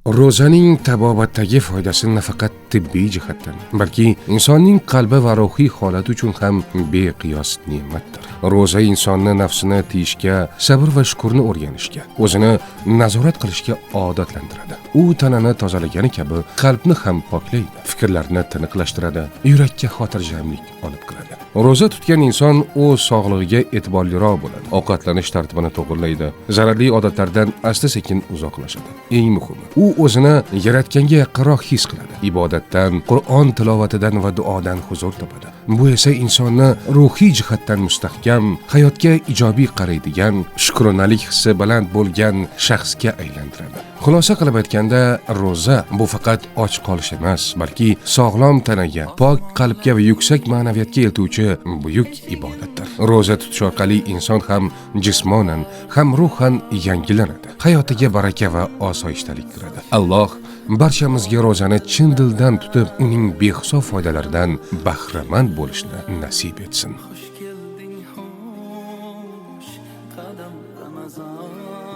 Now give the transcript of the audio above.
Ro'zaning tabobatdagi foydasi nafaqat tibbiy jihatdan, balki insonning qalbi va ruhiy holati uchun ham beqiyos ne'matdir. Ro'za insonni nafsini tiyishga, sabr va shukrni o'rganishga, o'zini nazorat qilishga odatlantiradi. U tanani tozalagani kabi qalbni ham poklaydi, fikrlarni tiniqlashtiradi, yurakka xotirjamlik olib kiradi. Ro'za tutgan inson o'z sog'lig'iga e'tiborliroq bo'ladi, ovqatlanish tartibini to'g'rilaydi, zararli odatlardan asta-sekin uzoqlashadi. Eng muhimi, u o'zini Yaratganga yaqinroq his qiladi. Ibodatdan, Qur'on tilovatidan va duodan huzur topadi. Bu esa insonni ruhiy jihatdan mustahkam, hayotga ijobiy qaraydigan, shukronalik hissi baland bo'lgan shaxsga aylantiradi. Xulosa qilib aytganda, ro'za bu faqat och qolish emas, balki sog'lom tanaga, pok qalbga va yuksak ma'naviyatga eltuvchi buyuk ibodatdir. Ro'za tutish orqali inson ham jismonan, ham ruhan yangilanadi. Hayotiga baraka va osoyishtalik kiradi. Alloh barchamizga ro'zani chin dildan tutib, uning behisob foydalaridan bahramand bo'lishni nasib etsin. Xush kelding, xush qadam Ramazon.